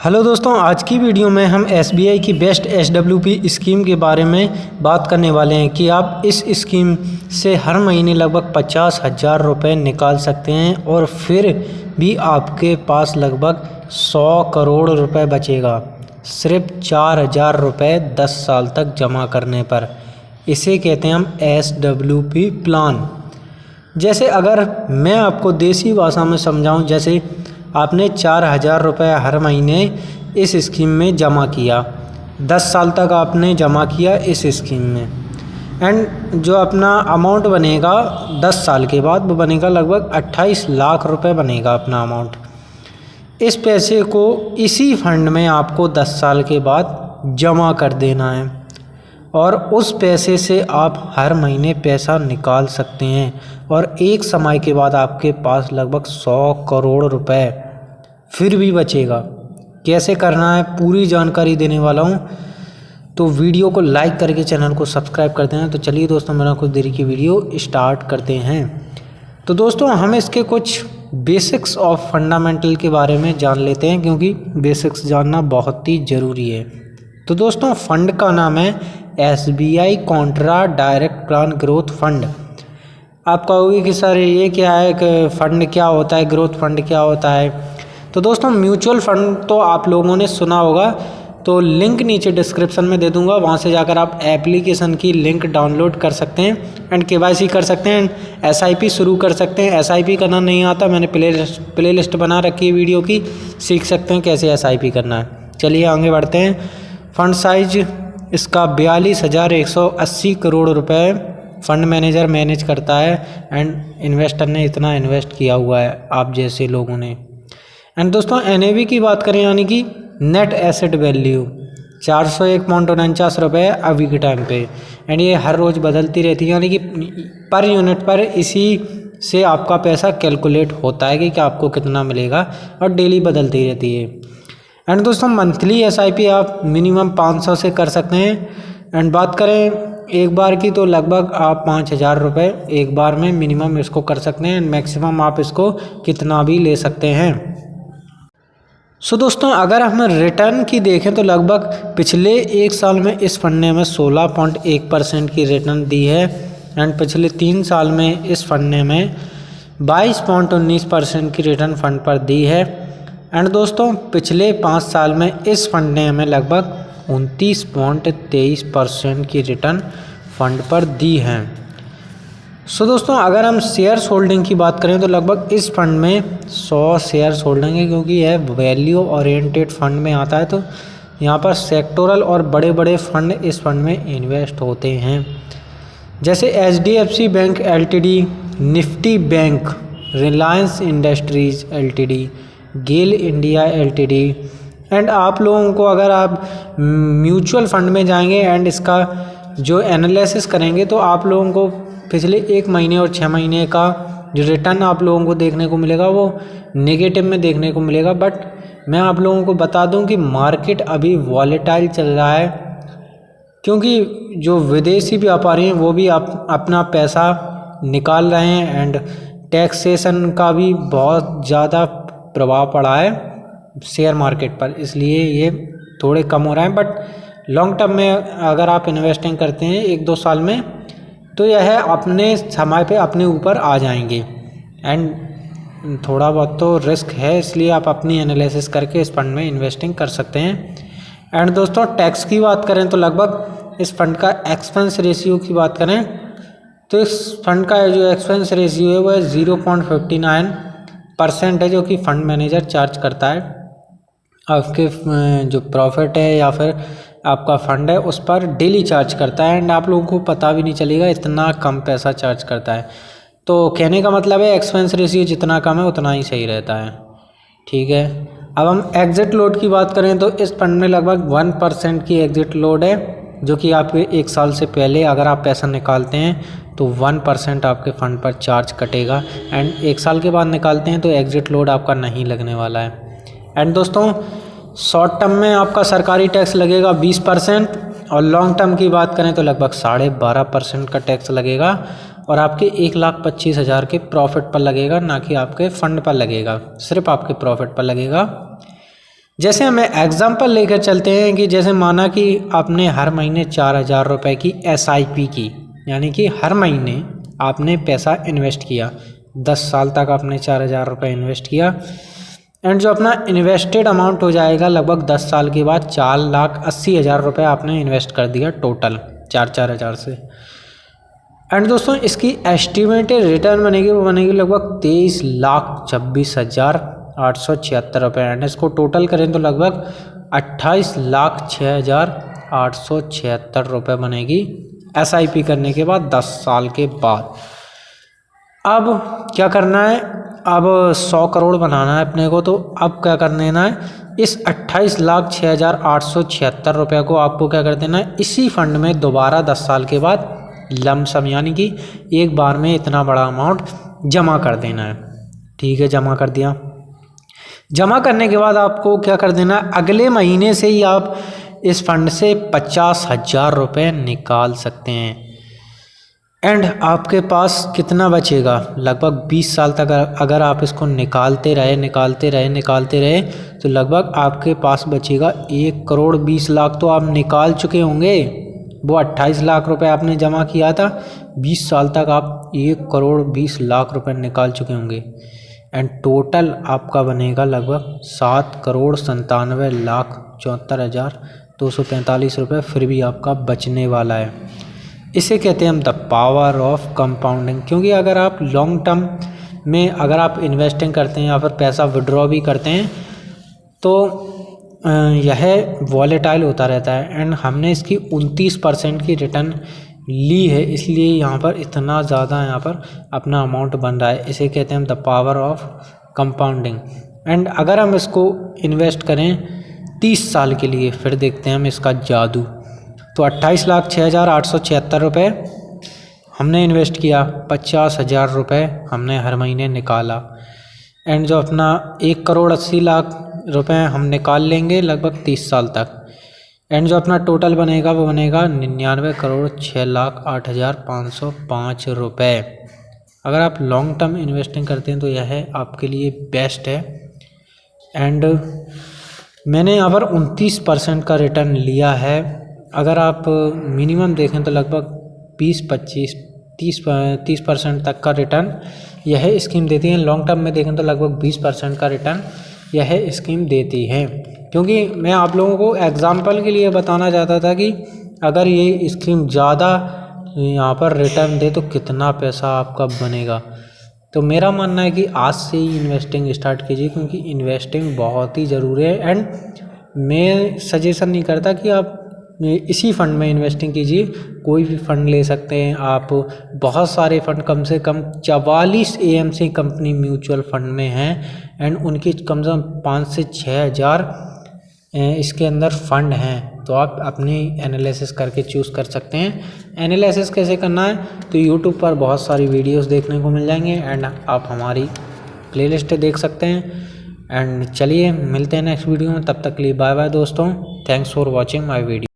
Hello दोस्तों, आज की वीडियो में हम SBI की बेस्ट SWP स्कीम के बारे में बात करने वाले हैं कि आप इस स्कीम से हर महीने लगभग 50,000 रुपये निकाल सकते हैं और फिर भी आपके पास लगभग 100 करोड़ रुपए बचेगा सिर्फ 4,000 रुपये 10 साल तक जमा करने पर। इसे कहते हैं हम SWP प्लान। जैसे अगर मैं आपको देसी भाषा में समझाऊं, जैसे आपने 4,000 रुपये हर महीने इस स्कीम में जमा किया, 10 साल तक आपने जमा किया इस स्कीम में, एंड जो अपना अमाउंट बनेगा 10 साल के बाद वो बनेगा लगभग 28 लाख रुपए बनेगा अपना अमाउंट। इस पैसे को इसी फंड में आपको 10 साल के बाद जमा कर देना है और उस पैसे से आप हर महीने पैसा निकाल सकते हैं और एक समय के बाद आपके पास लगभग 100 करोड़ रुपए फिर भी बचेगा। कैसे करना है पूरी जानकारी देने वाला हूँ, तो वीडियो को लाइक करके चैनल को सब्सक्राइब करते हैं। तो चलिए दोस्तों, मेरा कुछ देरी की वीडियो स्टार्ट करते हैं। तो दोस्तों, हम इसके कुछ बेसिक्स ऑफ फंडामेंटल के बारे में जान लेते हैं, क्योंकि बेसिक्स जानना बहुत ही ज़रूरी है। तो दोस्तों, फंड का नाम है SBI Contra direct plan growth fund. आप कहोगे कि सर ये क्या है, कि फ़ंड क्या होता है, ग्रोथ फंड क्या होता है। तो दोस्तों, म्यूचुअल फ़ंड तो आप लोगों ने सुना होगा, तो लिंक नीचे डिस्क्रिप्शन में दे दूंगा, वहाँ से जाकर आप एप्लीकेशन की लिंक डाउनलोड कर सकते हैं एंड KYC कर सकते हैं, SIP शुरू कर सकते हैं। SIP करना नहीं आता, मैंने प्ले लिस्ट बना रखी है वीडियो की, सीख सकते हैं कैसे SIP करना है। चलिए आगे बढ़ते हैं। फ़ंड साइज इसका 42,180 करोड़ रुपए फ़ंड मैनेजर मैनेज करता है एंड इन्वेस्टर ने इतना इन्वेस्ट किया हुआ है आप जैसे लोगों ने। एंड दोस्तों, NAV की बात करें, यानी कि नेट एसेट वैल्यू 401.49 रुपये अभी के टाइम पे, एंड ये हर रोज़ बदलती रहती है, यानी कि पर यूनिट पर इसी से आपका पैसा कैलकुलेट होता है कि आपको कितना मिलेगा, और डेली बदलती रहती है। एंड दोस्तों, मंथली SIP आप मिनिमम 500 से कर सकते हैं। एंड बात करें एक बार की, तो लगभग आप 5,000 रुपये एक बार में मिनिमम इसको कर सकते हैं, एंड मैक्सिमम आप इसको कितना भी ले सकते हैं। सो दोस्तों, अगर हम रिटर्न की देखें तो लगभग पिछले एक साल में इस फंड ने हमें 16.1% की रिटर्न दी है, एंड पिछले 3 साल में इस फंड ने हमें 22.19% की रिटर्न फंड पर दी है। एंड दोस्तों, पिछले 5 साल में इस फंड ने हमें लगभग 29.23% की रिटर्न फंड पर दी है। सो दोस्तों, अगर हम शेयर्स होल्डिंग की बात करें तो लगभग इस फंड में 100 शेयर्स होल्डिंग है, क्योंकि यह वैल्यू ओरिएंटेड फंड में आता है। तो यहाँ पर सेक्टोरल और बड़े बड़े फंड इस फंड में इन्वेस्ट होते हैं, जैसे HDFC bank LTD, Nifty bank, Reliance industries LTD, GAIL India LTD। And आप लोगों को, अगर आप म्यूचुअल फंड में जाएंगे एंड इसका जो एनालिसिस करेंगे, तो आप लोगों को पिछले 1 महीने और 6 महीने का जो रिटर्न आप लोगों को देखने को मिलेगा वो नेगेटिव में देखने को मिलेगा। बट मैं आप लोगों को बता दूं कि मार्केट अभी वॉलेटाइल चल रहा है, क्योंकि जो विदेशी व्यापारी हैं वो भी अपना पैसा निकाल रहे हैं, एंड टैक्सेशन का भी बहुत ज़्यादा प्रभाव पड़ा है शेयर मार्केट पर, इसलिए ये थोड़े कम हो रहे हैं। बट लॉन्ग टर्म में अगर आप इन्वेस्टिंग करते हैं 1-2 साल में, तो यह अपने समय पे अपने ऊपर आ जाएंगे, एंड थोड़ा बहुत तो रिस्क है, इसलिए आप अपनी एनालिसिस करके इस फंड में इन्वेस्टिंग कर सकते हैं। एंड दोस्तों, टैक्स की बात करें तो लगभग इस फंड का एक्सपेंस रेशियो की बात करें तो इस फंड का जो एक्सपेंस रेशियो है वो 0.59% है, जो कि फंड मैनेजर चार्ज करता है आपके जो प्रॉफिट है या फिर आपका फंड है उस पर डेली चार्ज करता है, एंड आप लोगों को पता भी नहीं चलेगा इतना कम पैसा चार्ज करता है। तो कहने का मतलब है एक्सपेंस रेशियो जितना कम है उतना ही सही रहता है, ठीक है। अब हम एग्जिट लोड की बात करें तो इस फंड में लगभग 1% की एग्जिट लोड है, जो कि आपके 1 साल से पहले अगर आप पैसा निकालते हैं तो 1% आपके फ़ंड पर चार्ज कटेगा, एंड 1 साल के बाद निकालते हैं तो एग्जिट लोड आपका नहीं लगने वाला है। एंड दोस्तों, शॉर्ट टर्म में आपका सरकारी टैक्स लगेगा 20%, और लॉन्ग टर्म की बात करें तो लगभग 12.5% का टैक्स लगेगा, और आपके 1,25,000 के प्रॉफिट पर लगेगा, ना कि आपके फ़ंड पर लगेगा, सिर्फ आपके प्रॉफिट पर लगेगा। जैसे हमें एग्जांपल लेकर चलते हैं कि जैसे माना कि आपने हर महीने 4,000 रुपये की SIP की, यानी कि हर महीने आपने पैसा इन्वेस्ट किया, 10 साल तक आपने 4,000 रुपये इन्वेस्ट किया एंड जो अपना इन्वेस्टेड अमाउंट हो जाएगा लगभग 10 साल के बाद 4,80,000 रुपये आपने इन्वेस्ट कर दिया टोटल 4-4 हज़ार से। एंड दोस्तों इसकी एस्टिमेटेड रिटर्न बनेगी, वो बनेगी लगभग 23,26,876 रुपये। एंड इसको टोटल करें तो लगभग 28,06,876 रुपये बनेगी SIP करने के बाद 10 साल के बाद। अब क्या करना है, अब 100 करोड़ बनाना है अपने को, तो अब क्या कर देना है, इस 28,06,876 रुपये को आपको क्या कर देना है, इसी फंड में दोबारा 10 साल के बाद लमसम यानी कि एक बार में इतना बड़ा अमाउंट जमा कर देना है। ठीक है, जमा कर दिया। जमा करने के बाद आपको क्या कर देना है, अगले महीने से ही आप इस फंड से 50,000 रुपये निकाल सकते हैं। एंड आपके पास कितना बचेगा, लगभग 20 साल तक अगर आप इसको निकालते रहे तो लगभग आपके पास बचेगा 1,20,00,000 तो आप निकाल चुके होंगे। वो 28 लाख रुपए आपने जमा किया था, 20 साल तक आप 1,20,00,000 रुपए निकाल चुके होंगे। एंड टोटल आपका बनेगा लगभग 7,97,74,245 रुपये फिर भी आपका बचने वाला है। इसे कहते हैं हम द पावर ऑफ कंपाउंडिंग। क्योंकि अगर आप लॉन्ग टर्म में अगर आप इन्वेस्टिंग करते हैं या फिर पैसा विड्रॉ भी करते हैं तो यह वॉलेटाइल होता रहता है। एंड हमने इसकी 29% की रिटर्न ली है, इसलिए यहाँ पर इतना ज़्यादा यहाँ पर अपना अमाउंट बन रहा है। इसे कहते हैं the power of compounding. And अगर हम इसको इन्वेस्ट करें 30 साल के लिए, फिर देखते हैं हम इसका जादू। तो 28,06,876 रुपये हमने इन्वेस्ट किया, 50,000 रुपये हमने हर महीने निकाला। एंड जो अपना 1,80,00,000 रुपये हम निकाल लेंगे लगभग 30 साल तक। एंड जो अपना टोटल बनेगा वो बनेगा 99,06,08,505 रुपये। अगर आप लॉन्ग टर्म इन्वेस्टिंग करते हैं तो यह आपके लिए बेस्ट है। एंड मैंने यहाँ पर 29% का रिटर्न लिया है। अगर आप मिनिमम देखें तो लगभग 20-25-30% तक का रिटर्न यह स्कीम देती है। लॉन्ग टर्म में देखें तो लगभग 20% का रिटर्न यह स्कीम देती है। क्योंकि मैं आप लोगों को एग्जांपल के लिए बताना चाहता था कि अगर ये स्कीम ज़्यादा यहाँ पर रिटर्न दे तो कितना पैसा आपका बनेगा। तो मेरा मानना है कि आज से ही इन्वेस्टिंग स्टार्ट कीजिए, क्योंकि इन्वेस्टिंग बहुत ही ज़रूरी है। एंड मैं सजेशन नहीं करता कि आप इसी फंड में इन्वेस्टिंग कीजिए, कोई भी फंड ले सकते हैं आप। बहुत सारे फंड, कम से कम 44 AMC कंपनी म्यूचुअल फंड में हैं। एंड उनकी कम से कम 5 से 6 हज़ार इसके अंदर फंड हैं। तो आप अपनी एनालिसिस करके चूज़ कर सकते हैं। एनालिसिस कैसे करना है तो यूट्यूब पर बहुत सारी वीडियोस देखने को मिल जाएंगे एंड आप हमारी प्लेलिस्ट देख सकते हैं। एंड चलिए मिलते हैं नेक्स्ट वीडियो में, तब तक के लिए बाय बाय दोस्तों। Thanks for watching my video.